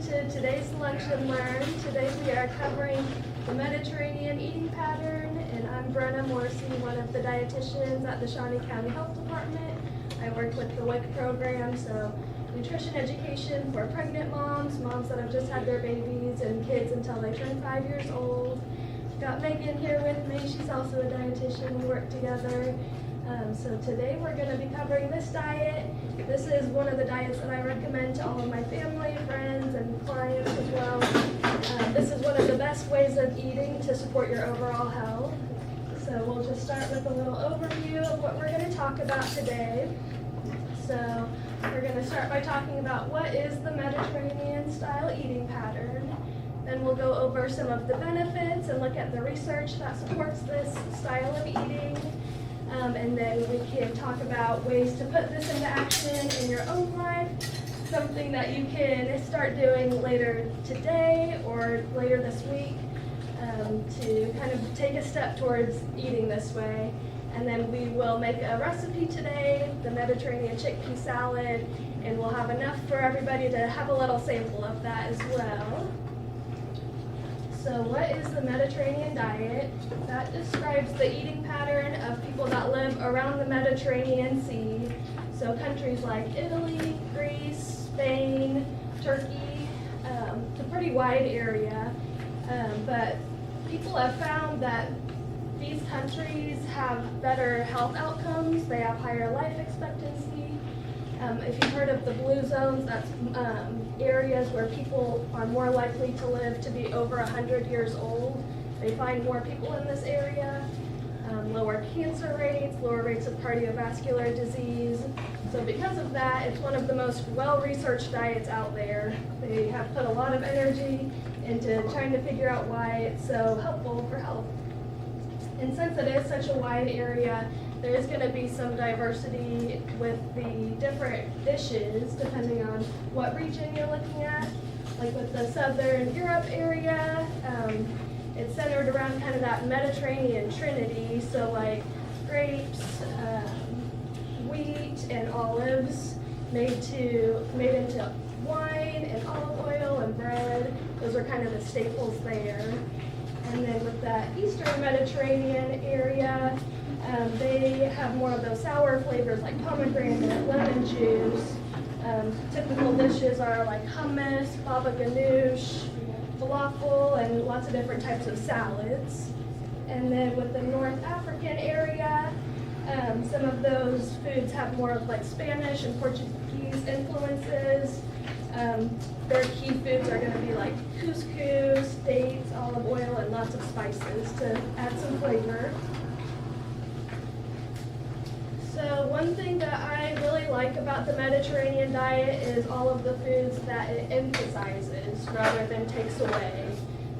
to today's Lunch and Learn. Today we are covering the Mediterranean eating pattern, and I'm Brenna Morrissey, one of the dietitians at the Shawnee County Health Department. I work with the WIC program, so nutrition education for pregnant moms, moms that have just had their babies, and kids until they turn 5 years old. Got Megan here with me. She's also a dietitian. We work together. So today we're going to be covering this diet. This is one of the diets that I recommend to all of my family, friends, and clients as well. This is one of the best ways of eating to support your overall health. So we'll just start with a little overview of what we're going to talk about today. So we're going to start by talking about what is the Mediterranean style eating pattern. Then we'll go over some of the benefits and look at the research that supports this style of eating. And then we can talk about ways to put this into action in your own life, something that you can start doing later today or later this week to kind of take a step towards eating this way. And then we will make a recipe today, the Mediterranean chickpea salad, and we'll have enough for everybody to have a little sample of that as well. So what is the Mediterranean diet? That describes the eating pattern of people that live around the Mediterranean Sea. So countries like Italy, Greece, Spain, Turkey, it's a pretty wide area. But people have found that these countries have better health outcomes. They have higher life expectancy. If you've heard of the blue zones, that's areas where people are more likely to live to be over 100 years old. They find more people in this area, lower cancer rates, lower rates of cardiovascular disease. So because of that, it's one of the most well-researched diets out there. They have put a lot of energy into trying to figure out why it's so helpful for health. And since it is such a wide area, there is going to be some diversity with the different dishes depending on what region you're looking at. Like with the Southern Europe area, it's centered around kind of that Mediterranean trinity. So like grapes, wheat, and olives made into wine and olive oil and bread. Those are kind of the staples there. And then with that Eastern Mediterranean area, they have more of those sour flavors like pomegranate, lemon juice. Typical dishes are like hummus, baba ganoush, falafel, and lots of different types of salads. And then with the North African area, some of those foods have more of like Spanish and Portuguese influences. Their key foods are going to be like couscous, dates, olive oil, and lots of spices to add some flavor. So one thing that I really like about the Mediterranean diet is all of the foods that it emphasizes rather than takes away.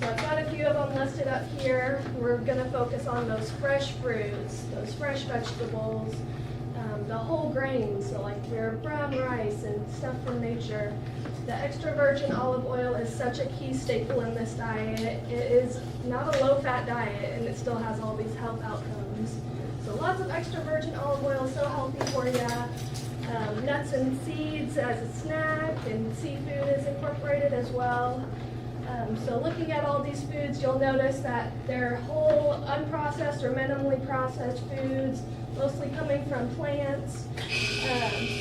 So I've got a few of them listed up here. We're going to focus on those fresh fruits, those fresh vegetables, the whole grains, so like your brown rice and stuff from nature. The extra virgin olive oil is such a key staple in this diet. It is not a low-fat diet, and it still has all these health outcomes. So lots of extra virgin olive oil, so healthy for you. Nuts and seeds as a snack, and seafood is incorporated as well. So looking at all these foods, you'll notice that they're whole, unprocessed or minimally processed foods, mostly coming from plants.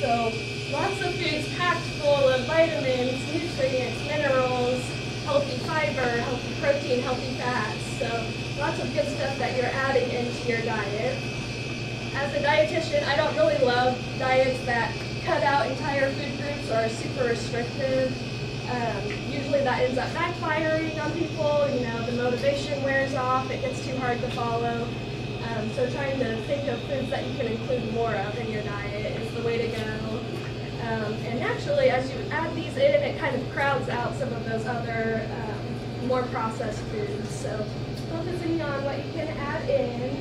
So lots of foods packed full of vitamins, nutrients, minerals, healthy fiber, healthy protein, healthy fats. So lots of good stuff that you're adding into your diet. As a dietitian, I don't really love diets that cut out entire food groups or are super restrictive. Usually that ends up backfiring on people. You know, the motivation wears off, it gets too hard to follow. So trying to think of foods that you can include more of in your diet is the way to go. And naturally, as you add these in, it kind of crowds out some of those other more processed foods. So focusing on what you can add in.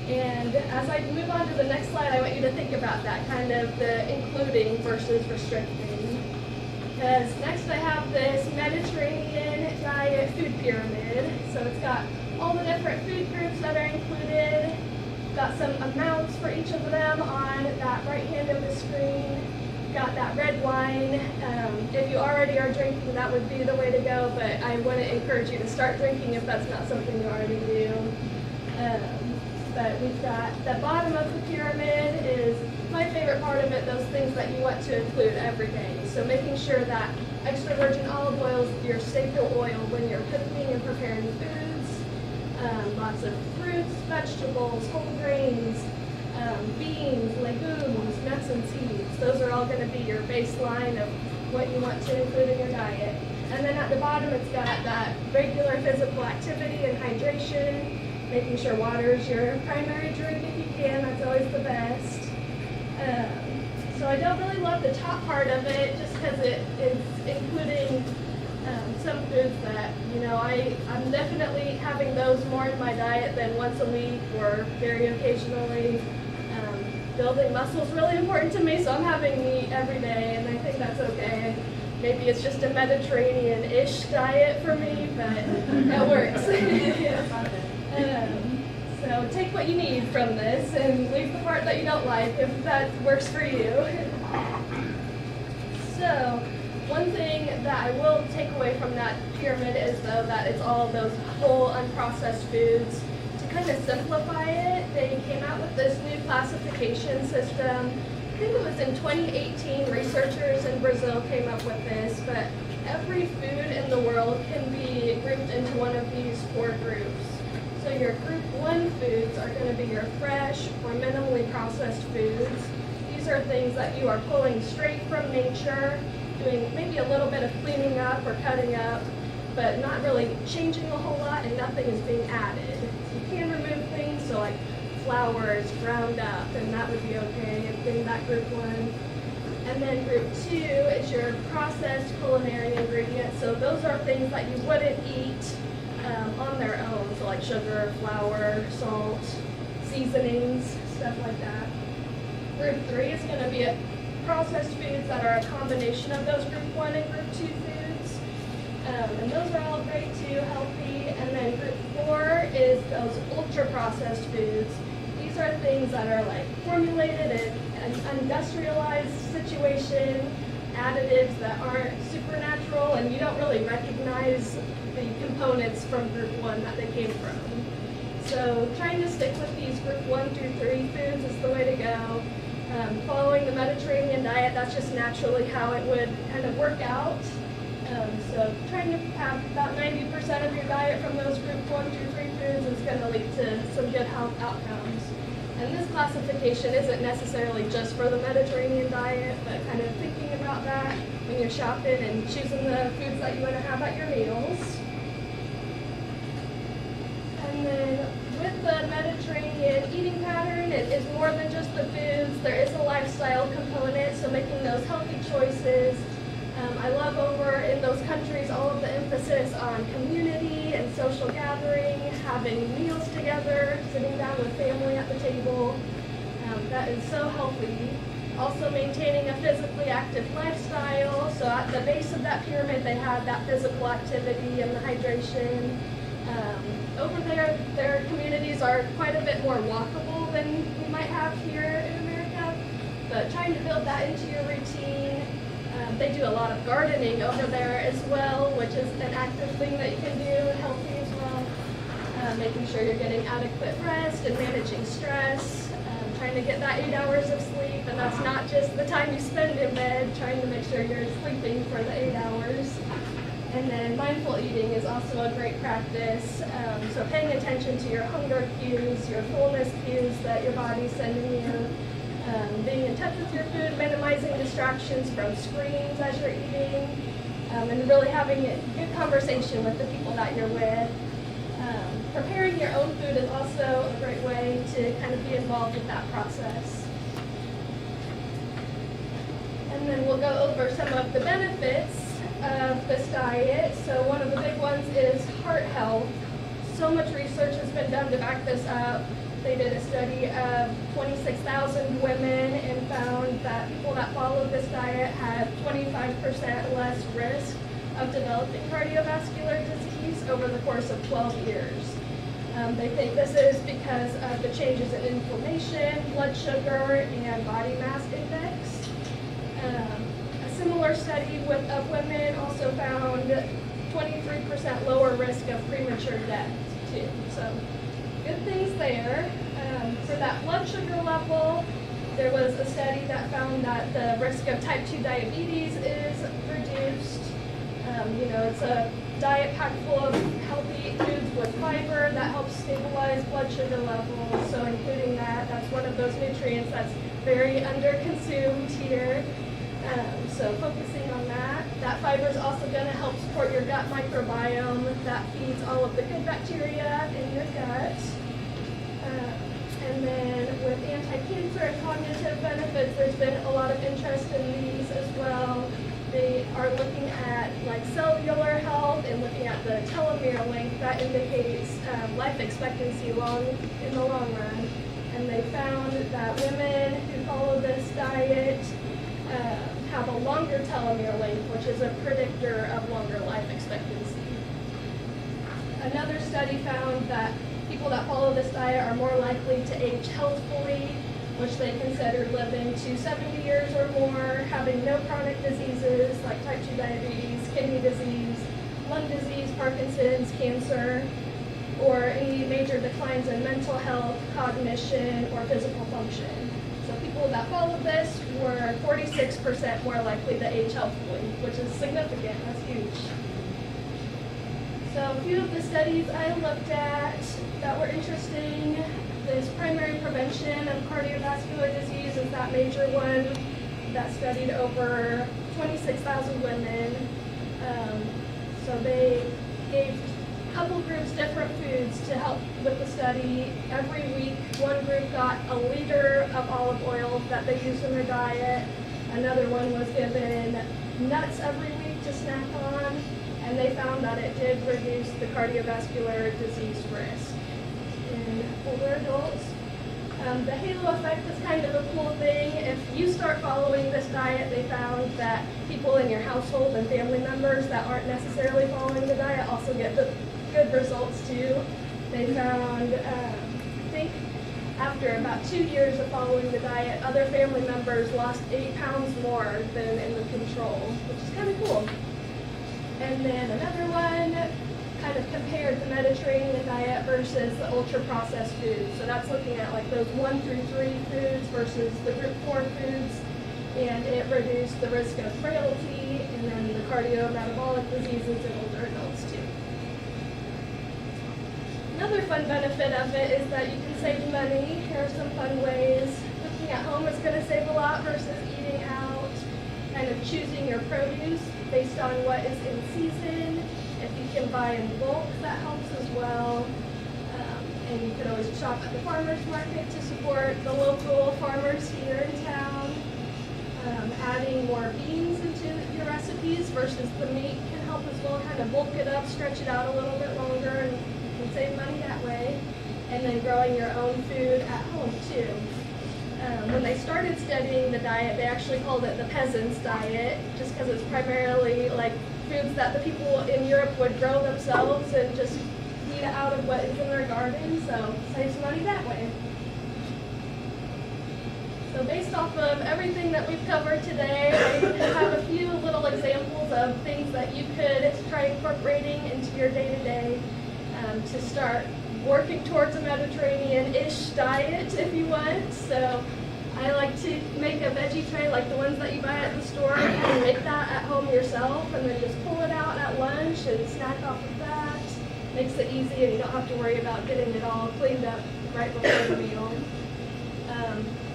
And as I move on to the next slide, I want you to think about that, kind of the including versus restricting. Because next I have this Mediterranean diet food pyramid. So it's got all the different food groups that are included. Got some amounts for each of them on that right hand of the screen. Got that red line. If you already are drinking, that would be the way to go, but I wouldn't encourage you to start drinking if that's not something you already do. But we've got the bottom of the pyramid is my favorite part of it, those things that you want to include every day. So making sure that extra virgin olive oil is your staple oil when you're cooking and preparing foods. Lots of fruits, vegetables, whole grains, beans, legumes, nuts and seeds. Those are all going to be your baseline of what you want to include in your diet. And then at the bottom it's got that regular physical activity and hydration, making sure water is your primary drink if you can, that's always the best. So I don't really love the top part of it just because it is including some foods that, I'm definitely having those more in my diet than once a week or very occasionally. Building muscle is really important to me, so I'm having meat every day, and I think that's okay. Maybe it's just a Mediterranean-ish diet for me, but that works. So take what you need from this and leave the part that you don't like if that works for you. So one thing that I will take away from that pyramid is though that it's all those whole unprocessed foods. To kind of simplify it, they came out with this new classification system. I think it was in 2018, researchers in Brazil came up with this, but every food in the world can be grouped into one of these 4 groups. So your group 1 foods are going to be your fresh or minimally processed foods. These are things that you are pulling straight from nature, doing maybe a little bit of cleaning up or cutting up, but not really changing a whole lot and nothing is being added. So you can remove things, so like flour is ground up and that would be okay in that group 1. And then group 2 is your processed culinary ingredients. So those are things that you wouldn't eat on their own, so like sugar, flour, salt, seasonings, stuff like that. Group 3 is going to be processed foods that are a combination of those group 1 and group 2 foods. And those are all great too, healthy. And then group 4 is those ultra-processed foods. These are things that are like formulated in an industrialized situation, additives that aren't supernatural, and you don't really recognize the components from group 1 that they came from. So trying to stick with these group 1 through 3 foods is the way to go. Following the Mediterranean diet, that's just naturally how it would kind of work out. So trying to have about 90% of your diet from those group 1 through 3 foods is going to lead to some good health outcomes. And this classification isn't necessarily just for the Mediterranean diet, but kind of thinking about that when you're shopping and choosing the foods that you want to have at your meals. And then with the Mediterranean eating pattern, it is more than just the foods. There is a lifestyle component, so making those healthy choices. I love over in those countries all of the emphasis on community and social gathering, having meals together, sitting down with family at the table. That is so healthy. Also maintaining a physically active lifestyle. So at the base of that pyramid, they had that physical activity and the hydration. Over there, their communities are quite a bit more walkable than we might have here in America, but trying to build that into your routine. They do a lot of gardening over there as well, which is an active thing that you can do, healthy as well. Making sure you're getting adequate rest and managing stress. Trying to get that 8 hours of sleep, and that's not just the time you spend in bed, trying to make sure you're sleeping for the 8 hours. And then mindful eating is also a great practice. So paying attention to your hunger cues, your fullness cues that your body's sending you. Being in touch with your food, minimizing distractions from screens as you're eating, and really having a good conversation with the people that you're with. Preparing your own food is also a great way to kind of be involved with that process. And then we'll go over some of the benefits of this diet. So one of the big ones is heart health. So much research has been done to back this up. They did a study of 26,000 women and found that people that followed this diet had 25% less risk of developing cardiovascular disease over the course of 12 years. They think this is because of the changes in inflammation, blood sugar, and body mass index. A similar study of women also found 23% lower risk of premature death too. So good things there. For that blood sugar level, there was a study that found that the risk of type 2 diabetes is reduced. It's a diet packed full of healthy foods with fiber that helps stabilize blood sugar levels. So including that's one of those nutrients that's very underconsumed here. So focusing on that. That fiber is also going to help support your gut microbiome that feeds all of the good bacteria in your gut. And then with anti-cancer and cognitive benefits, there's been a lot of interest in these as well. They are looking at like cellular health and looking at the telomere length that indicates life expectancy in the long run. And they found that women who follow this diet have a longer telomere length, which is a predictor of longer life expectancy. Another study found that people that follow this diet are more likely to age healthfully, which they considered living to 70 years or more, having no chronic diseases like type 2 diabetes, kidney disease, lung disease, Parkinson's, cancer, or any major declines in mental health, cognition, or physical function. So people that followed this were 46% more likely to age healthfully, which is significant. That's huge. So a few of the studies I looked at that were interesting, this primary prevention of cardiovascular disease is that major one that studied over 26,000 women. So they gave a couple groups different foods to help with the study. Every week, one group got a liter of olive oil that they used in their diet. Another one was given nuts every week to snack on. And they found that it did reduce the cardiovascular disease risk in older adults. The halo effect is kind of a cool thing. If you start following this diet, they found that people in your household and family members that aren't necessarily following the diet also get the good results too. They found, I think after about 2 years of following the diet, other family members lost 8 pounds more than in the control, which is kind of cool. And then another one kind of compared the Mediterranean diet versus the ultra-processed foods. So that's looking at like those 1 through 3 foods versus the group 4 foods. And it reduced the risk of frailty and then the cardiometabolic diseases in older adults too. Another fun benefit of it is that you can save money. Here are some fun ways. Cooking at home is going to save a lot versus eating out. Kind of choosing your produce based on what is in season. If you can buy in bulk, that helps as well. And you can always shop at the farmer's market to support the local farmers here in town. Adding more beans into your recipes versus the meat can help as well, kind of bulk it up, stretch it out a little bit longer, and you can save money that way. And then growing your own food at home too. When they started studying the diet, they actually called it the peasants' diet, just because it's primarily like foods that the people in Europe would grow themselves and just eat out of what is in their garden, so saves money that way. So based off of everything that we've covered today, I have a few little examples of things that you could try incorporating into your day-to-day to start working towards a Mediterranean-ish diet if you want. So I like to make a veggie tray like the ones that you buy at the store. You can make that at home yourself and then just pull it out at lunch and snack off of that. Makes it easy and you don't have to worry about getting it all cleaned up right before the meal.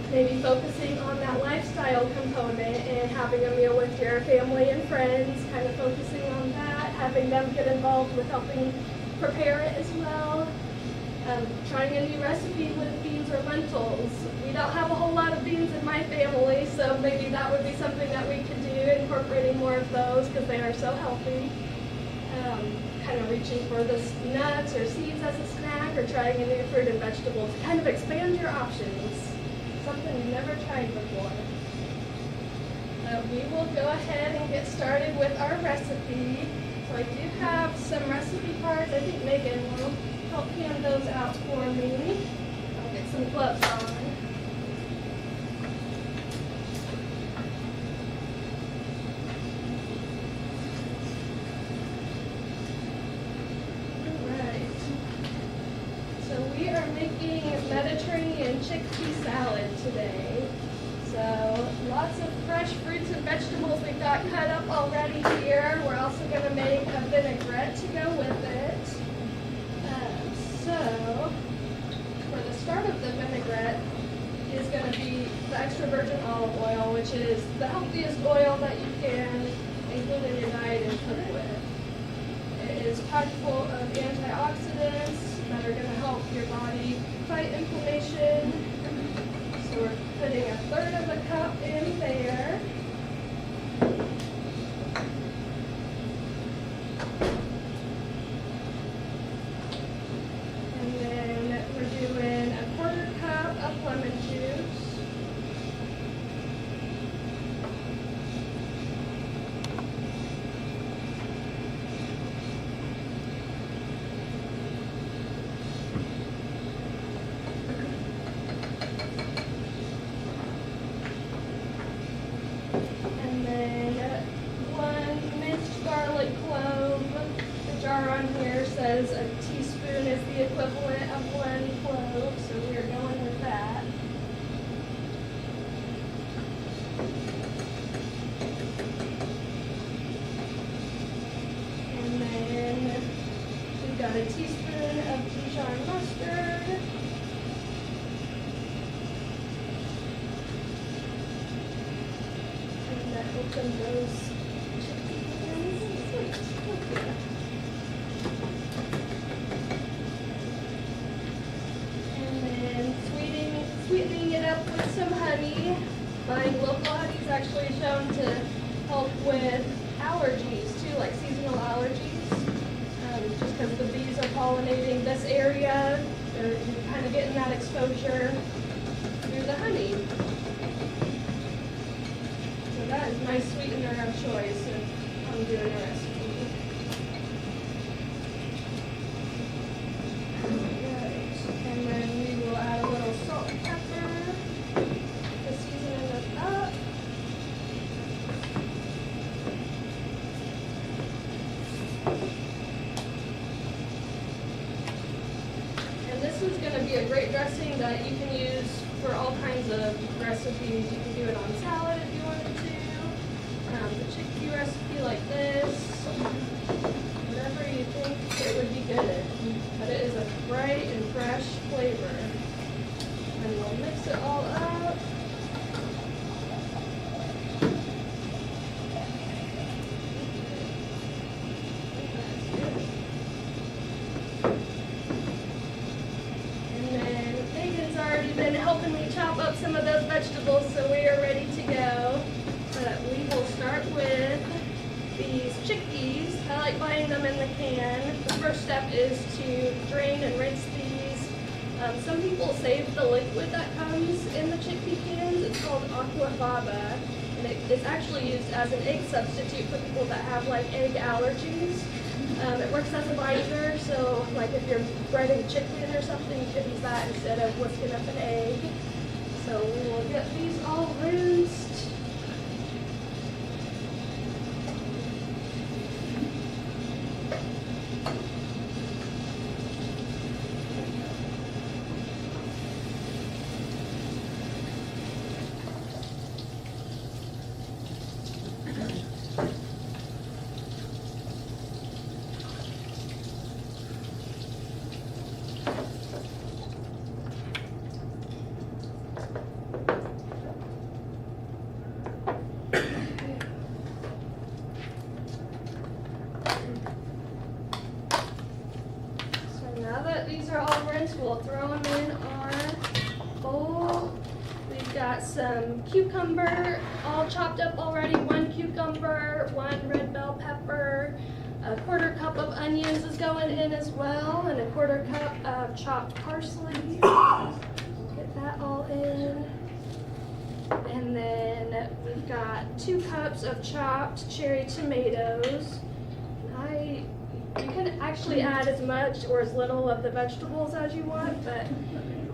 Maybe focusing on that lifestyle component and having a meal with your family and friends, kind of focusing on that, having them get involved with helping prepare it as well. Trying a new recipe with beans or lentils. We don't have a whole lot of beans in my family, so maybe that would be something that we could do, incorporating more of those because they are so healthy. Kind of reaching for the nuts or seeds as a snack, or trying a new fruit and vegetable to kind of expand your options. Something you've never tried before. We will go ahead and get started with our recipe. So I do have some recipe cards. I think Megan will help hand those out for me. I'll get some gloves on. is Mediterranean chickpea salad today. So lots of fresh fruits and vegetables we've got cut up already here. We're also going to make a vinaigrette to go with it. So for the start of the vinaigrette is going to be the extra virgin olive oil, which is the healthiest oil that you can include in your diet and cook with. It is packed full of antioxidants that are going to help your body fight inflammation. So we're putting 1/3 of a cup in there. And then we're doing 1/4 cup of lemon juice. And then 1 minced garlic clove. The jar on here says a teaspoon is the equivalent of 1 clove, so we are going with that. And then we've got a teaspoon of Dijon mustard. And that opens those chickpeas. And then sweetening it up with some honey. Buying local honey is actually shown to help with allergies too, like seasonal allergies. Just because the bees are pollinating this area, they're kind of getting that exposure through the honey. So that is my sweetener of choice if I'm doing a recipe. Alright, and then we will add a little salt and pepper to season it up. And this is going to be a great dressing that you can use for all kinds of recipes. You can do it on salad if you wanted to. The chickpea recipe like this. Whatever you think it would be good in. But it is a bright and fresh flavor. And we'll mix it all up. Been helping me chop up some of those vegetables, so we are ready to go. But we will start with these chickpeas. I like buying them in the can. The first step is to drain and rinse these. Some people save the liquid that comes in the chickpea cans. It's called aquafaba, and it's actually used as an egg substitute for people that have like egg allergies. It works as a binder, so like if you're breading chicken or something, you could use that instead of whisking up an egg. So we will get these all rinsed. Now that these are all rinsed, we'll throw them in our bowl. We've got some cucumber all chopped up already. 1 cucumber, 1 red bell pepper, 1/4 cup of onions is going in as well, and 1/4 cup of chopped parsley. Get that all in. And then we've got 2 cups of chopped cherry tomatoes. You can actually add as much or as little of the vegetables as you want, but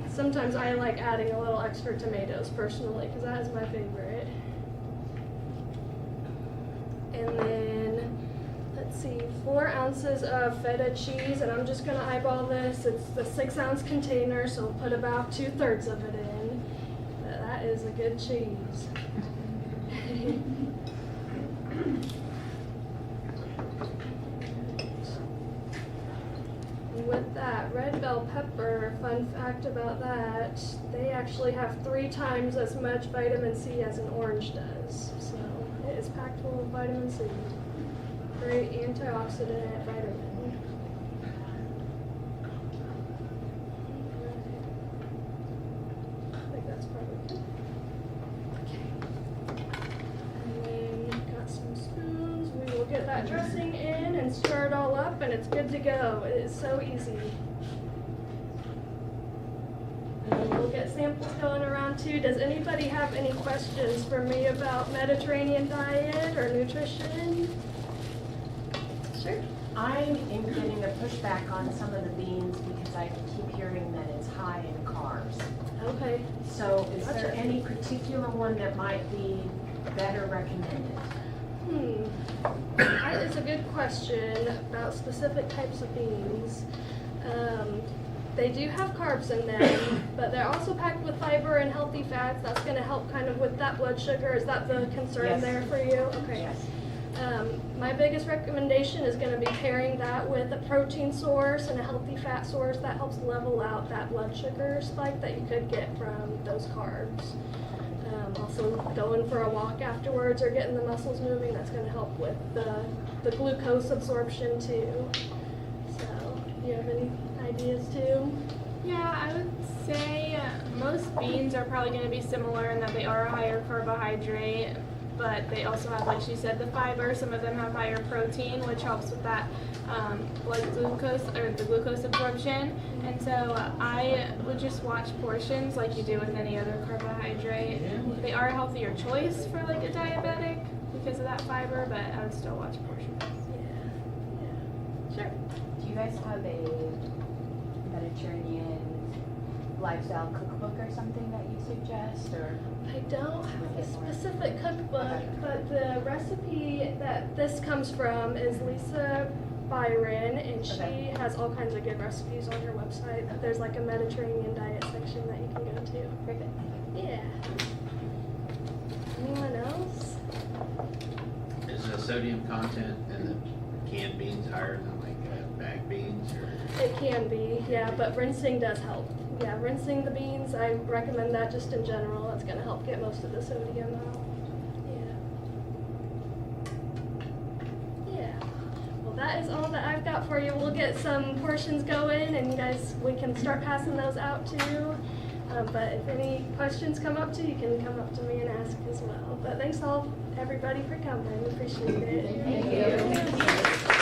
sometimes I like adding a little extra tomatoes personally because that is my favorite. And then, let's see, 4 ounces of feta cheese, and I'm just gonna eyeball this. It's the 6-ounce container, so we'll put about 2/3 of it in. But that is a good cheese. With that, red bell pepper, fun fact about that, they actually have 3 times as much vitamin C as an orange does. So it is packed full of vitamin C. Great antioxidant vitamin. I think that's probably good. Okay. And then got some spoons. We will get that dressing in and stir it all up, and it's good to go. It is so easy. And we'll get samples going around too. Does anybody have any questions for me about Mediterranean diet or nutrition? Sure. I am getting a pushback on some of the beans because I keep hearing that it's high in carbs. Okay. So is there Gotcha. any particular one that might be better recommended? That is a good question about specific types of beans. They do have carbs in them, but they're also packed with fiber and healthy fats. That's going to help kind of with that blood sugar. Is that the concern Yes. there for you? Okay. Yes. My biggest recommendation is going to be pairing that with a protein source and a healthy fat source that helps level out that blood sugar spike that you could get from those carbs. Also going for a walk afterwards or getting the muscles moving, that's going to help with the glucose absorption too. So, do you have any ideas too? Yeah, I would say most beans are probably going to be similar in that they are a higher carbohydrate, but they also have, like she said, the fiber. Some of them have higher protein, which helps with that blood glucose or the glucose absorption. And so I would just watch portions like you do with any other carbohydrate. They are a healthier choice for like a diabetic because of that fiber, but I would still watch portions. Yeah. Sure. Do you guys have a Mediterranean lifestyle cookbook or something that you suggest, or? I don't have a specific cookbook, but the recipe that this comes from is Lisa Byron, and she Okay. has all kinds of good recipes on her website. There's like a Mediterranean diet section that you can go to. Perfect. Yeah. Anyone else? Is the sodium content in the canned beans higher than like bag beans, or? It can be, yeah, but rinsing does help. Yeah, rinsing the beans, I recommend that just in general. It's going to help get most of the sodium out. Yeah. Well, that is all that I've got for you. We'll get some portions going, and you guys, we can start passing those out too. But if any questions come up too, you can come up to me and ask as well. But thanks all, everybody, for coming. Appreciate it. Thank you.